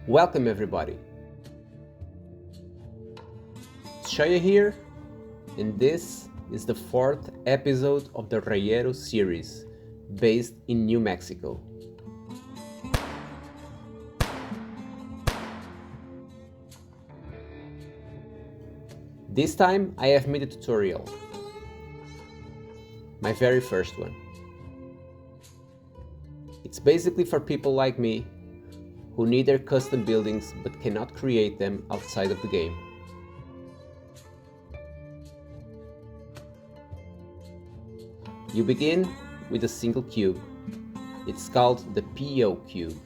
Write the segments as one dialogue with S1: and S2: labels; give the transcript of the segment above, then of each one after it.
S1: Welcome everybody! It's Shaya here, and this is the fourth episode of the Reyero series, based in New Mexico. This time I have made a tutorial, my very first one. It's basically for people like me who need their custom buildings but cannot create them outside of the game. You begin with a single cube. It's called the PO cube.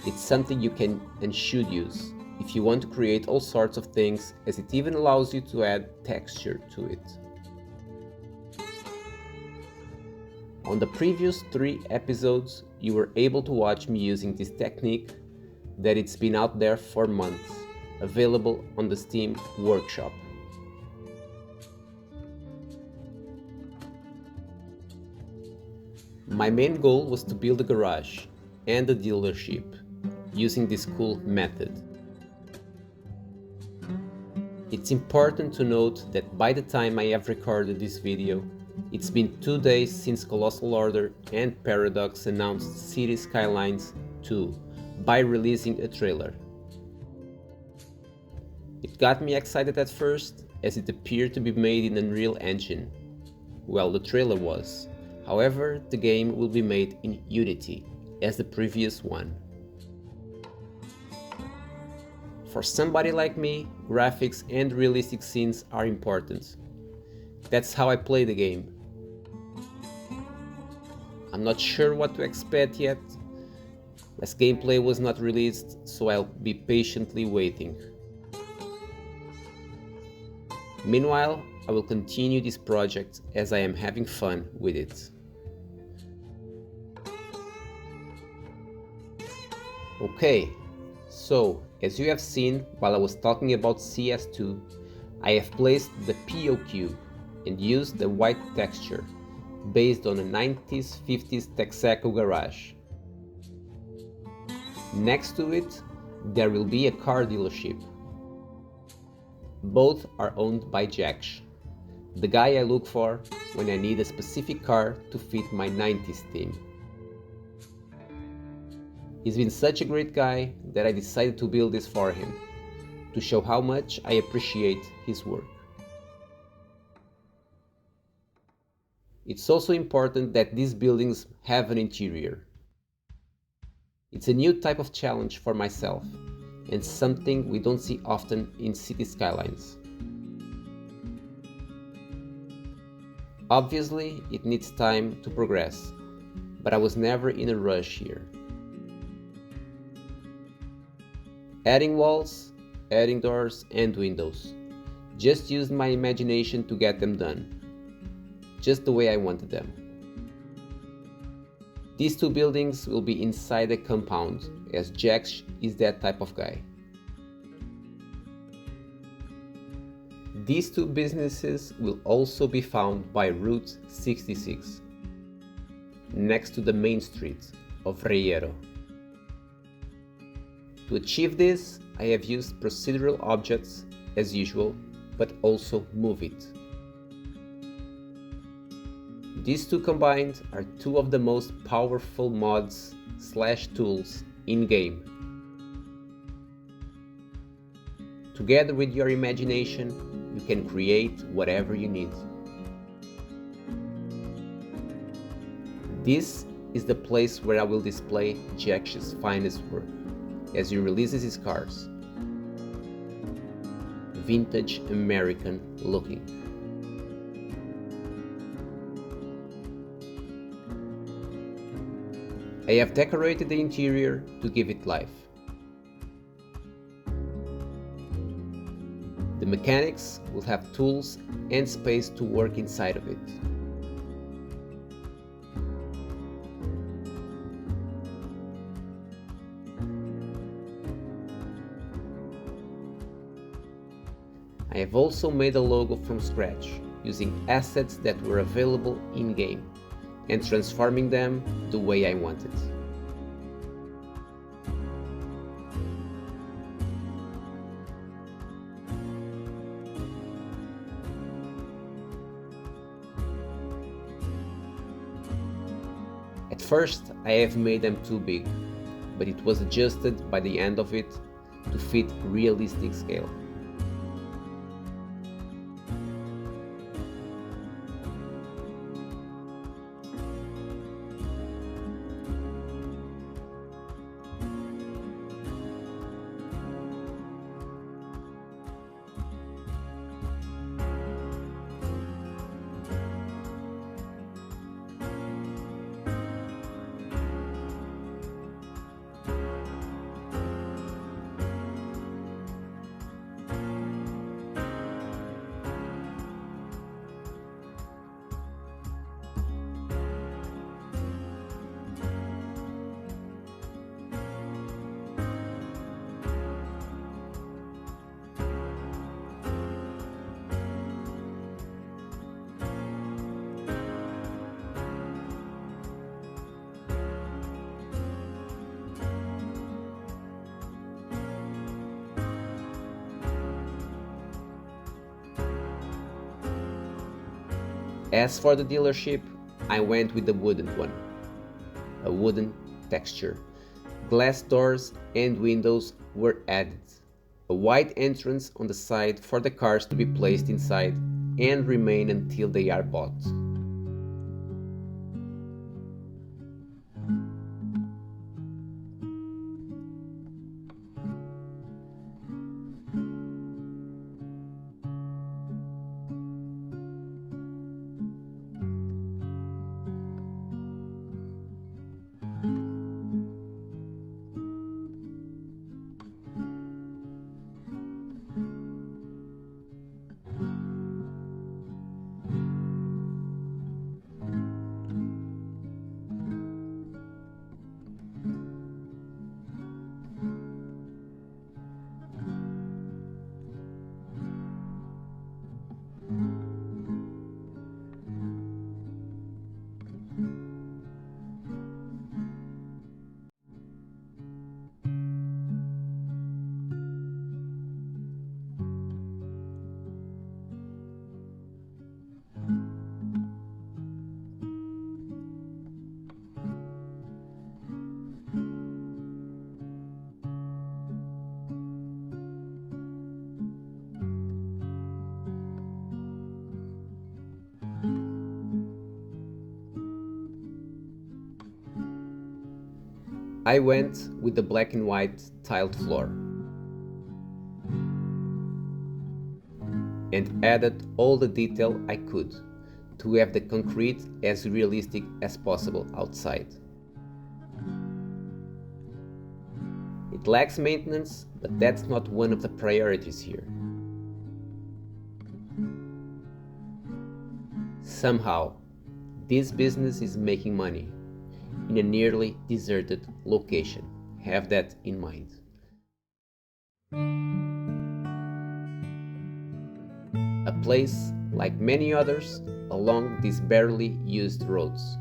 S1: It's something you can and should use if you want to create all sorts of things, as it even allows you to add texture to it. On the previous 3 episodes, you were able to watch me using this technique that it's been out there for months, available on the Steam Workshop. My main goal was to build a garage and a dealership using this cool method. It's important to note that by the time I have recorded this video, it's been 2 days since Colossal Order and Paradox announced Cities Skylines 2 by releasing a trailer. It got me excited at first, as it appeared to be made in Unreal Engine. Well, the trailer was. However, the game will be made in Unity, as the previous one. For somebody like me, graphics and realistic scenes are important. That's how I play the game. I'm not sure what to expect yet, as gameplay was not released, so I'll be patiently waiting. Meanwhile, I will continue this project as I am having fun with it. Okay, so as you have seen while I was talking about CS2, I have placed the PO cube and used the white texture based on a 90s-50s Texaco garage. Next to it, there will be a car dealership. Both are owned by Jax, the guy I look for when I need a specific car to fit my 90s theme. He's been such a great guy that I decided to build this for him, to show how much I appreciate his work. It's also important that these buildings have an interior. It's a new type of challenge for myself, and something we don't see often in city skylines. Obviously, it needs time to progress, but I was never in a rush here. Adding walls, adding doors and windows. Just used my imagination to get them done, just the way I wanted them. These 2 buildings will be inside a compound, as Jax is that type of guy. These 2 businesses will also be found by Route 66, next to the main street of Reyero. To achieve this, I have used procedural objects as usual, but also Move It. These 2 combined are 2 of the most powerful mods/tools in-game. Together with your imagination, you can create whatever you need. This is the place where I will display Jax's finest work, as he releases his cars. Vintage American looking. I have decorated the interior to give it life. The mechanics will have tools and space to work inside of it. I have also made a logo from scratch, using assets that were available in-game, and transforming them the way I wanted. At first, I have made them too big, but it was adjusted by the end of it to fit realistic scale. As for the dealership, I went with the wooden one, a wooden texture. Glass doors and windows were added, a wide entrance on the side for the cars to be placed inside and remain until they are bought. I went with the black and white tiled floor and added all the detail I could to have the concrete as realistic as possible outside. It lacks maintenance, but that's not one of the priorities here. Somehow, this business is making money in a nearly deserted location. Have that in mind. A place like many others along these barely used roads.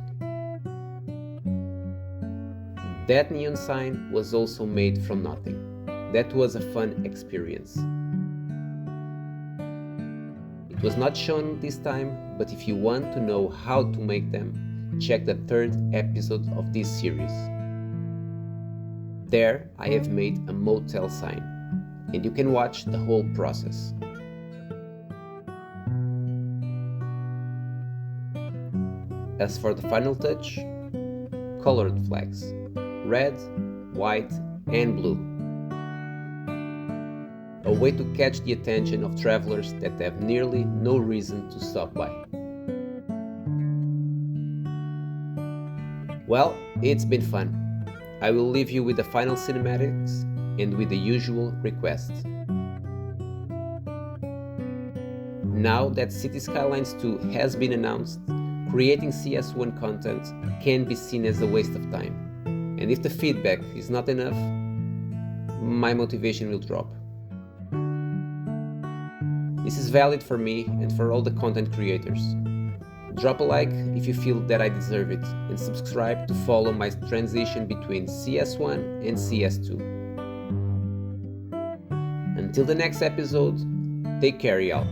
S1: That neon sign was also made from nothing. That was a fun experience. It was not shown this time, but if you want to know how to make them, check the third episode of this series. There I have made a motel sign, and you can watch the whole process. As for the final touch, colored flags, red, white, and blue. A way to catch the attention of travelers that have nearly no reason to stop by. Well, it's been fun. I will leave you with the final cinematics and with the usual request. Now that City Skylines 2 has been announced, creating CS1 content can be seen as a waste of time. And if the feedback is not enough, my motivation will drop. This is valid for me and for all the content creators. Drop a like if you feel that I deserve it, and subscribe to follow my transition between CS1 and CS2. Until the next episode, take care, y'all.